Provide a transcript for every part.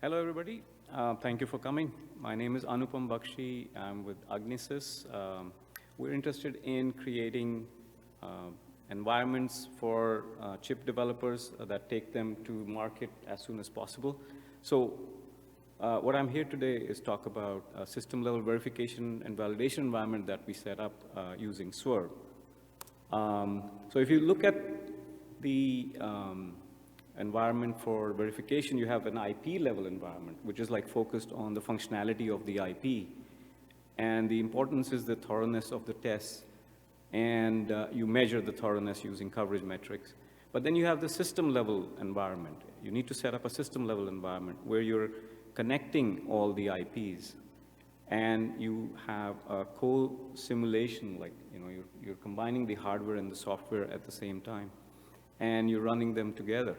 Hello, everybody. Thank you for coming. My name is Anupam Bakshi. I'm with Agnisys. We're interested in creating environments for chip developers that take them to market as soon as possible. So what I'm here today is talk about a system-level verification and validation environment that we set up using SweRV. So if you look at the environment for verification, you have an IP level environment, which is like focused on the functionality of the IP. And the importance is the thoroughness of the tests. And you measure the thoroughness using coverage metrics. But then you have the system level environment. You need to set up a system level environment where you're connecting all the IPs. And you have a co-simulation, like you're combining the hardware and the software at the same time. And you're running them together.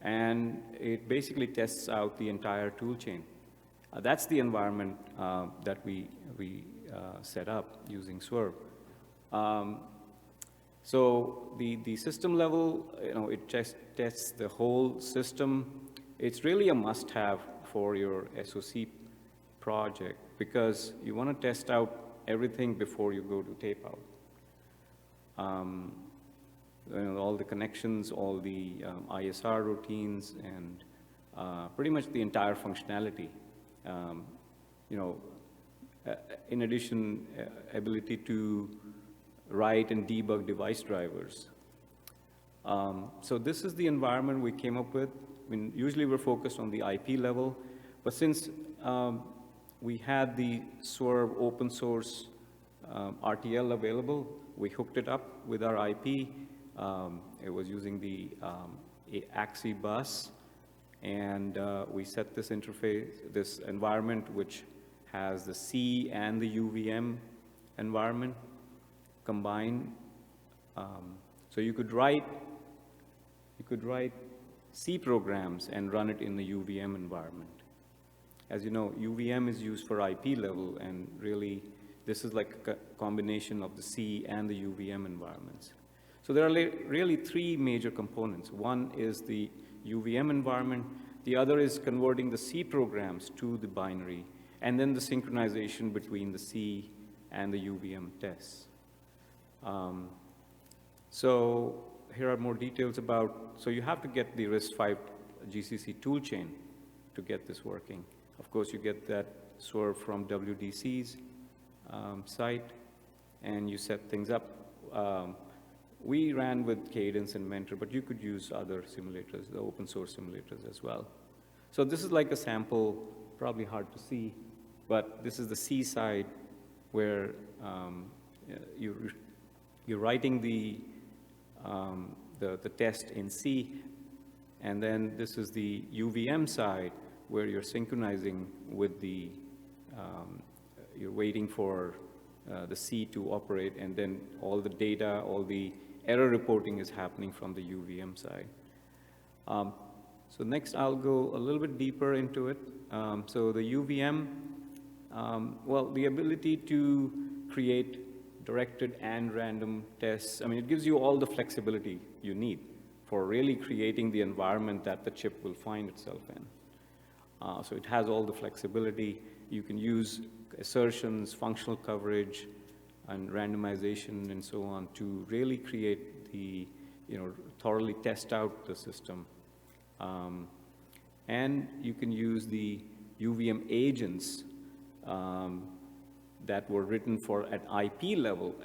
And it basically tests out the entire tool chain. That's the environment that we set up using SweRV. So the system level, it just tests the whole system. It's really a must-have for your SoC project because you want to test out everything before you go to tape out. All the connections, all the ISR routines, and pretty much the entire functionality. In addition, ability to write and debug device drivers. So this is the environment we came up with. I mean, usually we're focused on the IP level, but since we had the SweRV open source RTL available, we hooked it up with our IP. It was using the AXI bus, and we set this interface, this environment, which has the C and the UVM environment combined. So you could write C programs and run it in the UVM environment. As you know, UVM is used for IP level, and really, this is like a combination of the C and the UVM environments. So there are really three major components. One is the UVM environment. The other is converting the C programs to the binary, and then the synchronization between the C and the UVM tests. So here are more details about, so you have to get the RISC-V GCC toolchain to get this working. Of course, you get that SweRV from WDC's site, and you set things up. We ran with Cadence and Mentor, but you could use other simulators, the open source simulators as well. So this is like a sample, probably hard to see, but this is the C side where you're writing the test in C, and then this is the UVM side where you're synchronizing with the, you're waiting for the C to operate, and then all the data, all the error reporting is happening from the UVM side. So next, I'll go a little bit deeper into it. So the UVM, well, the ability to create directed and random tests, I mean, it gives you all the flexibility you need for really creating the environment that the chip will find itself in. So it has all the flexibility. You can use assertions, functional coverage, and randomization and so on to really create the, thoroughly test out the system. And you can use the UVM agents that were written for at IP level,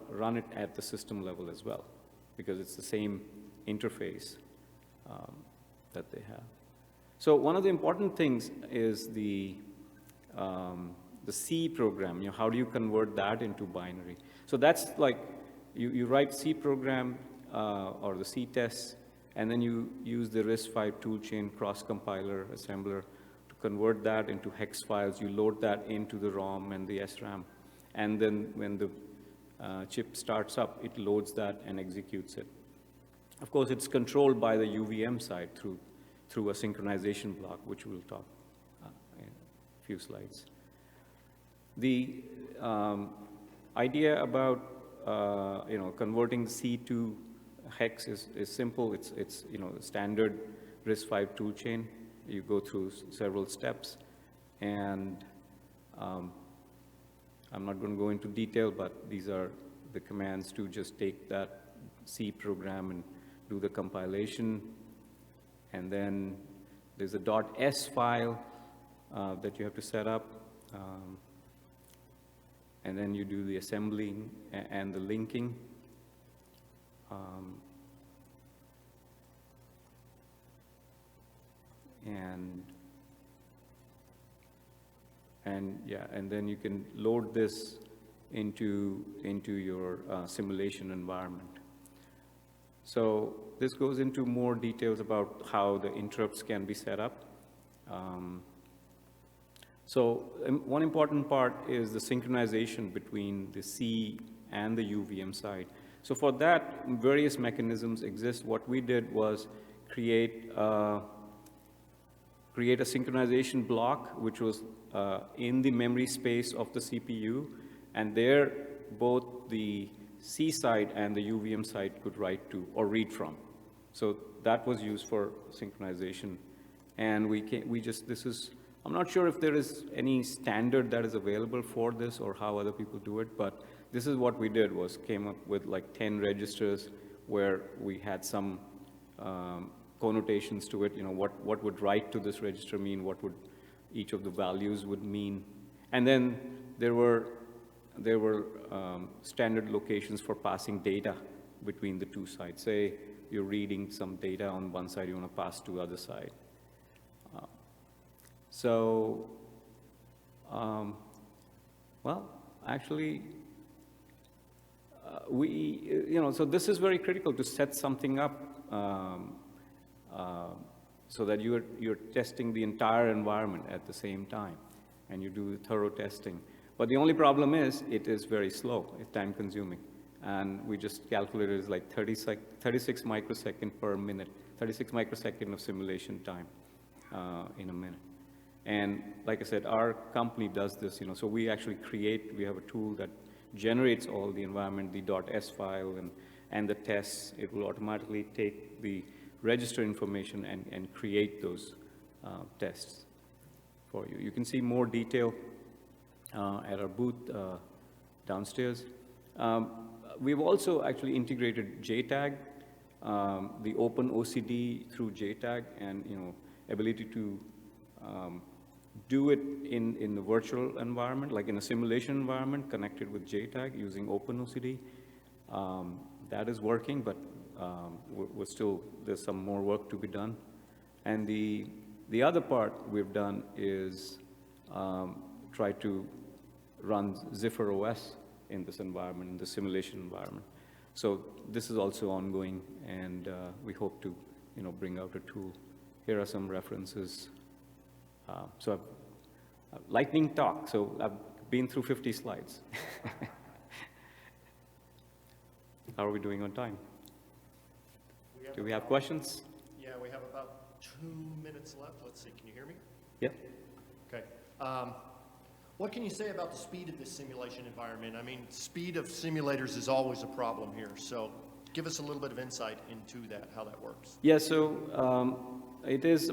run it at the system level as well, because it's the same interface that they have. So one of the important things is the C program. How do you convert that into binary? So that's like you write C program or the C tests, and then you use the RISC-V toolchain cross-compiler assembler to convert that into hex files. You load that into the ROM and the SRAM, and then when the chip starts up, it loads that and executes it. Of course, it's controlled by the UVM side through a synchronization block, which we'll talk in a few slides. The idea about converting C to hex is simple. It's the standard RISC-V toolchain. you go through several steps. And I'm not going to go into detail, but these are the commands to just take that C program and do the compilation. And then there's a .s file that you have to set up. And then you do the assembling and the linking. And then you can load this into your simulation environment. So this goes into more details about how the interrupts can be set up. So one important part is the synchronization between the C and the UVM side. So for that, various mechanisms exist. What we did was create a synchronization block, which was in the memory space of the CPU, and there both the C side and the UVM side could write to or read from. So that was used for synchronization. And I'm not sure if there is any standard that is available for this or how other people do it, but this is what we did, was came up with like 10 registers where we had some connotations to it, what would write to this register mean, what would each of the values would mean. And then there were standard locations for passing data between the two sides. Say you're reading some data on one side, you want to pass to the other side. Well, actually, so this is very critical to set something up so that you're testing the entire environment at the same time, and you do thorough testing. But the only problem is it is very slow, it's time consuming. And we just calculated it's like 36 microsecond per minute, 36 microsecond of simulation time in a minute. And like I said, our company does this, so we actually we have a tool that generates all the environment, the .s file and the tests. It will automatically take the register information and create those tests for you. You can see more detail at our booth downstairs. We've also actually integrated JTAG, the open OCD through JTAG, and ability to do it in the virtual environment, like in a simulation environment connected with JTAG using OpenOCD. That is working, but there's some more work to be done. And the other part we've done is try to run Ziffer OS in this environment, in the simulation environment. So this is also ongoing, and we hope to bring out a tool. Here are some references. So lightning talk, so I've been through 50 slides. How are we doing on time? Do we have questions? Yeah, we have about 2 minutes left. Let's see, can you hear me? Yep. Okay. What can you say about the speed of this simulation environment? I mean, speed of simulators is always a problem here, so give us a little bit of insight into that, how that works. Yeah, so it is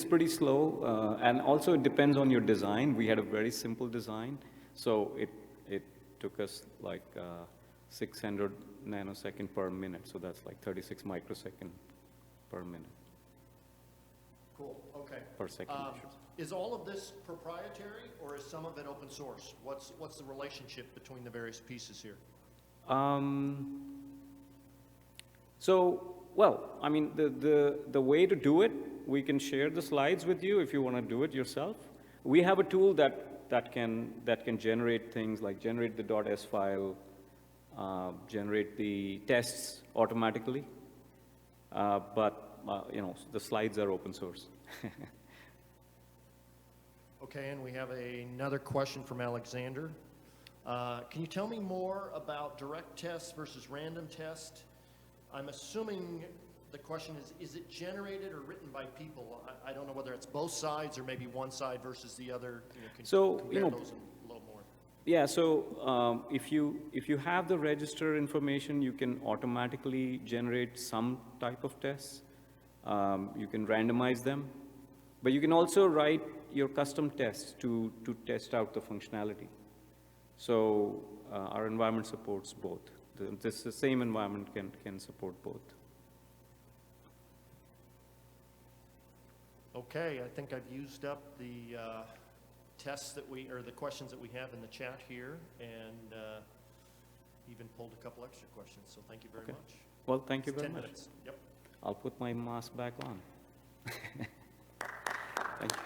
pretty slow, and also it depends on your design. We had a very simple design, so it took us like 600 nanosecond per minute, so that's like 36 microsecond per minute. Cool, okay. Per second. Is all of this proprietary, or is some of it open source? What's the relationship between the various pieces here? Well, I mean, the way to do it, we can share the slides with you if you want to do it yourself. We have a tool that can generate things like generate the .s file, generate the tests automatically, but the slides are open source. Okay, and we have another question from Alexander. Can you tell me more about direct test versus random test? I'm assuming the question is it generated or written by people? I don't know whether it's both sides or maybe one side versus the other. Those a little more. Yeah, so if you have the register information, you can automatically generate some type of tests. You can randomize them, but you can also write your custom tests to test out the functionality. So our environment supports both. The same environment can support both. Okay, I think I've used up the tests that or the questions that we have in the chat here, and even pulled a couple extra questions, so thank you very much. Well, thank you It's very 10 much. minutes. Yep. I'll put my mask back on. Thank you.